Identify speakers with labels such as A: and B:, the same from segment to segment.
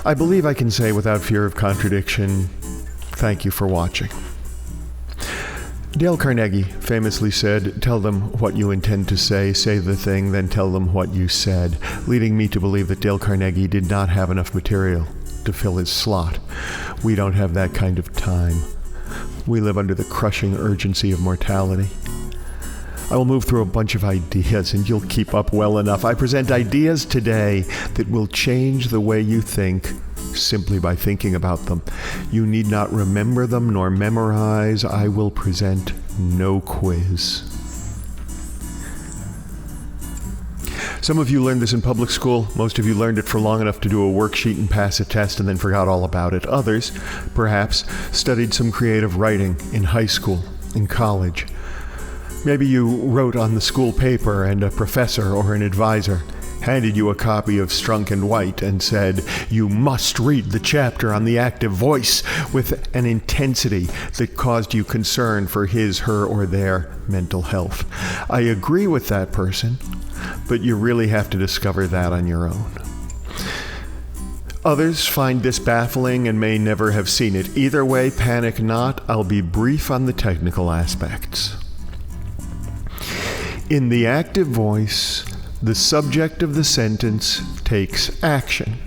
A: I believe I can say without fear of contradiction, thank you for watching. Dale Carnegie famously said, "Tell them what you intend to say the thing, then tell them what you said," leading me to believe that Dale Carnegie did not have enough material to fill his slot. We don't have that kind of time. We live under the crushing urgency of mortality. I will move through a bunch of ideas and you'll keep up well enough. I present ideas today that will change the way you think simply by thinking about them. You need not remember them nor memorize. I will present no quiz. Some of you learned this in public school. Most of you learned it for long enough to do a worksheet and pass a test and then forgot all about it. Others, perhaps, studied some creative writing in high school, in college. Maybe you wrote on the school paper and a professor or an advisor handed you a copy of Strunk and White and said, "You must read the chapter on the active voice," with an intensity that caused you concern for his, her, or their mental health. I agree with that person, but you really have to discover that on your own. Others find this baffling and may never have seen it. Either way, panic not. I'll be brief on the technical aspects. In the active voice, the subject of the sentence takes action.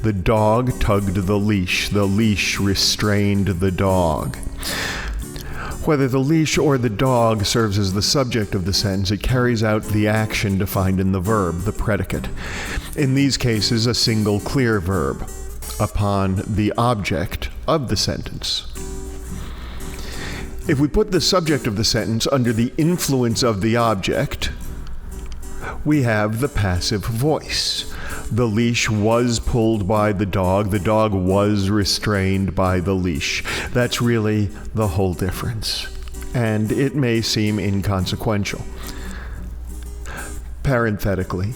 A: The dog tugged the leash restrained the dog. Whether the leash or the dog serves as the subject of the sentence, it carries out the action defined in the verb, the predicate. In these cases, a single clear verb upon the object of the sentence. If we put the subject of the sentence under the influence of the object, we have the passive voice. The leash was pulled by the dog was restrained by the leash. That's really the whole difference, and it may seem inconsequential. Parenthetically,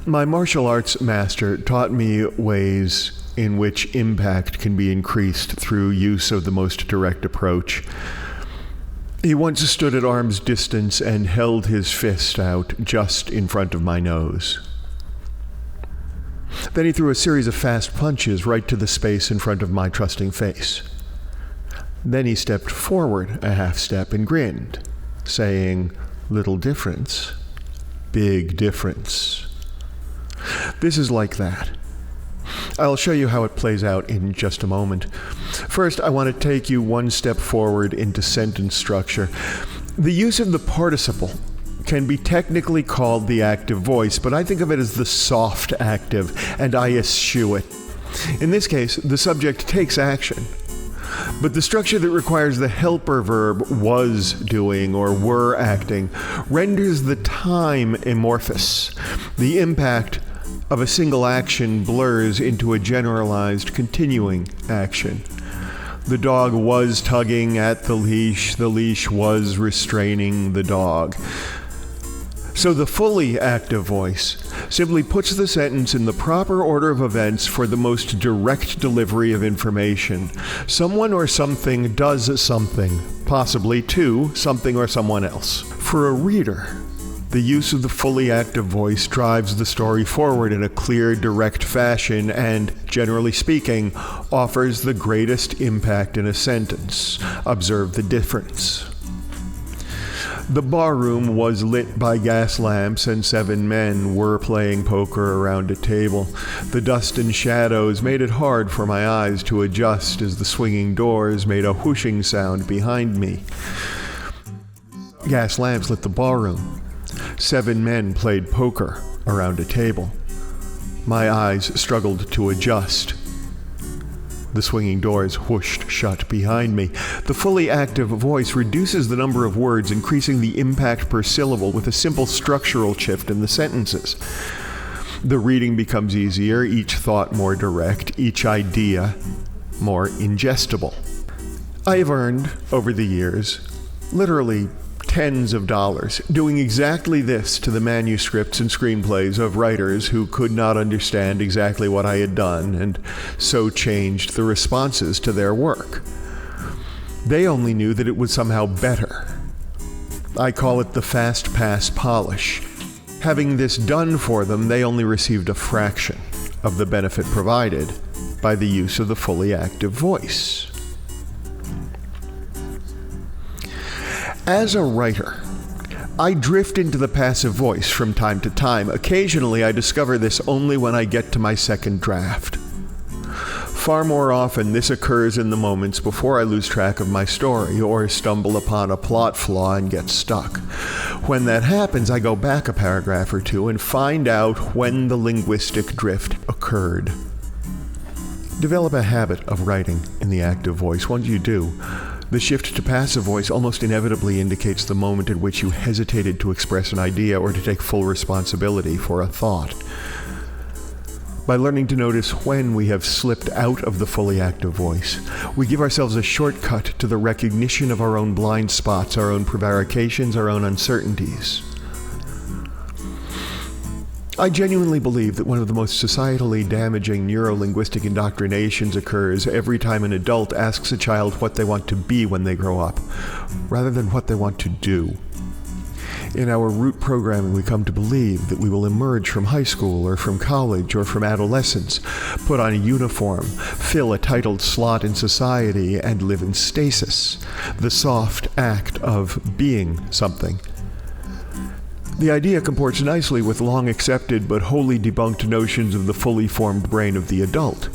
A: my martial arts master taught me ways in which impact can be increased through use of the most direct approach. He once stood at arm's distance and held his fist out just in front of my nose. Then he threw a series of fast punches right to the space in front of my trusting face. Then he stepped forward a half step and grinned, saying, "Little difference, big difference." This is like that. I'll show you how it plays out in just a moment. First, I want to take you one step forward into sentence structure. The use of the participle can be technically called the active voice, but I think of it as the soft active, and I eschew it. In this case, the subject takes action, but the structure that requires the helper verb was doing or were acting renders the time amorphous. The impact of a single action blurs into a generalized continuing action. The dog was tugging at the leash was restraining the dog. So the fully active voice simply puts the sentence in the proper order of events for the most direct delivery of information. Someone or something does something, possibly to something or someone else. For a reader, the use of the fully active voice drives the story forward in a clear, direct fashion and, generally speaking, offers the greatest impact in a sentence. Observe the difference. The barroom was lit by gas lamps and 7 men were playing poker around a table. The dust and shadows made it hard for my eyes to adjust as the swinging doors made a whooshing sound behind me. Gas lamps lit the ballroom. 7 men played poker around a table. My eyes struggled to adjust. The swinging doors whooshed shut behind me. The fully active voice reduces the number of words, increasing the impact per syllable with a simple structural shift in the sentences. The reading becomes easier, each thought more direct, each idea more ingestible. I have earned, over the years, literally tens of dollars doing exactly this to the manuscripts and screenplays of writers who could not understand exactly what I had done and so changed the responses to their work. They only knew that it was somehow better. I call it the fast pass polish. Having this done for them, they only received a fraction of the benefit provided by the use of the fully active voice. As a writer, I drift into the passive voice from time to time. Occasionally, I discover this only when I get to my second draft. Far more often, this occurs in the moments before I lose track of my story or stumble upon a plot flaw and get stuck. When that happens, I go back a paragraph or two and find out when the linguistic drift occurred. Develop a habit of writing in the active voice. Once you do, the shift to passive voice almost inevitably indicates the moment at which you hesitated to express an idea or to take full responsibility for a thought. By learning to notice when we have slipped out of the fully active voice, we give ourselves a shortcut to the recognition of our own blind spots, our own prevarications, our own uncertainties. I genuinely believe that one of the most societally damaging neurolinguistic indoctrinations occurs every time an adult asks a child what they want to be when they grow up, rather than what they want to do. In our root programming, we come to believe that we will emerge from high school or from college or from adolescence, put on a uniform, fill a titled slot in society, and live in stasis, the soft act of being something. The idea comports nicely with long-accepted but wholly debunked notions of the fully formed brain of the adult.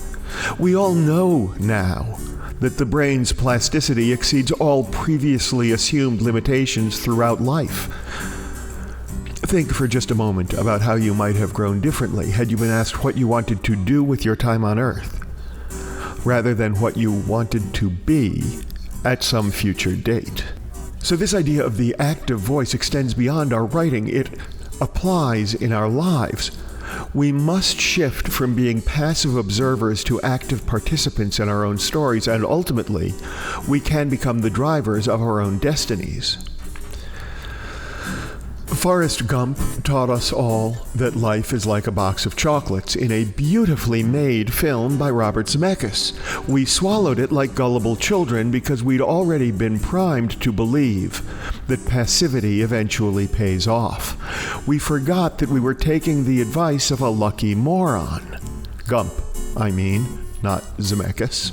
A: We all know now that the brain's plasticity exceeds all previously assumed limitations throughout life. Think for just a moment about how you might have grown differently had you been asked what you wanted to do with your time on Earth, rather than what you wanted to be at some future date. So this idea of the active voice extends beyond our writing. It applies in our lives. We must shift from being passive observers to active participants in our own stories, and ultimately, we can become the drivers of our own destinies. Forrest Gump taught us all that life is like a box of chocolates in a beautifully made film by Robert Zemeckis. We swallowed it like gullible children because we'd already been primed to believe that passivity eventually pays off. We forgot that we were taking the advice of a lucky moron. Gump, I mean, not Zemeckis.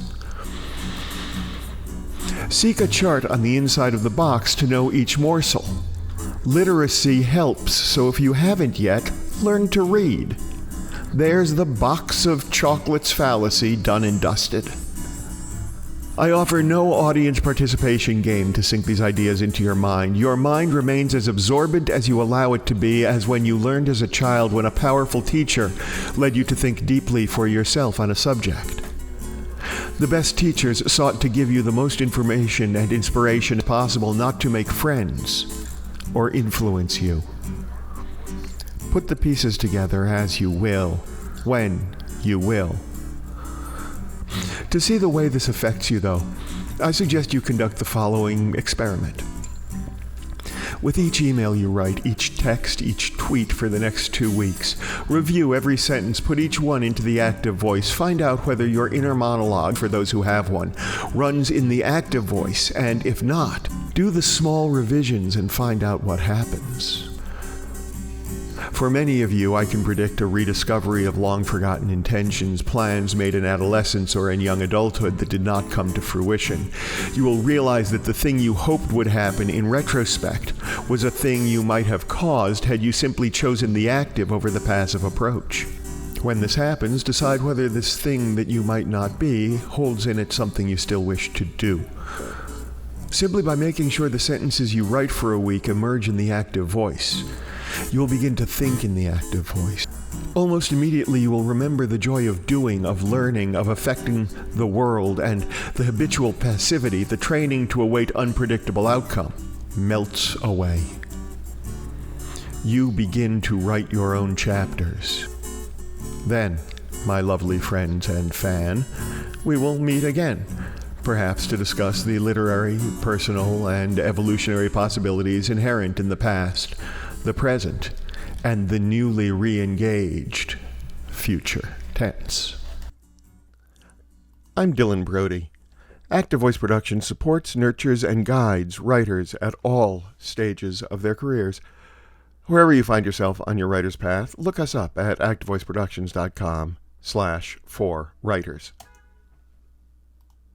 A: Seek a chart on the inside of the box to know each morsel. Literacy helps, so if you haven't yet, learn to read. There's the box of chocolates fallacy done and dusted. I offer no audience participation game to sink these ideas into your mind. Your mind remains as absorbent as you allow it to be, as when you learned as a child when a powerful teacher led you to think deeply for yourself on a subject. The best teachers sought to give you the most information and inspiration possible, not to make friends or influence you. Put the pieces together as you will, when you will. To see the way this affects you, though, I suggest you conduct the following experiment. With each email you write, each text, each tweet for the next 2 weeks, review every sentence, put each one into the active voice, find out whether your inner monologue, for those who have one, runs in the active voice, and if not, do the small revisions and find out what happens. For many of you, I can predict a rediscovery of long-forgotten intentions, plans made in adolescence or in young adulthood that did not come to fruition. You will realize that the thing you hoped would happen in retrospect was a thing you might have caused had you simply chosen the active over the passive approach. When this happens, decide whether this thing that you might not be holds in it something you still wish to do. Simply by making sure the sentences you write for a week emerge in the active voice, you will begin to think in the active voice. Almost immediately you will remember the joy of doing, of learning, of affecting the world, and the habitual passivity, the training to await unpredictable outcome, melts away. You begin to write your own chapters. Then, my lovely friends and fan, we will meet again, perhaps to discuss the literary, personal, and evolutionary possibilities inherent in the past, the present, and the newly re-engaged future tense. I'm Dylan Brody. Active Voice Production supports, nurtures, and guides writers at all stages of their careers. Wherever you find yourself on your writer's path, look us up at activevoiceproductions.com/for-writers.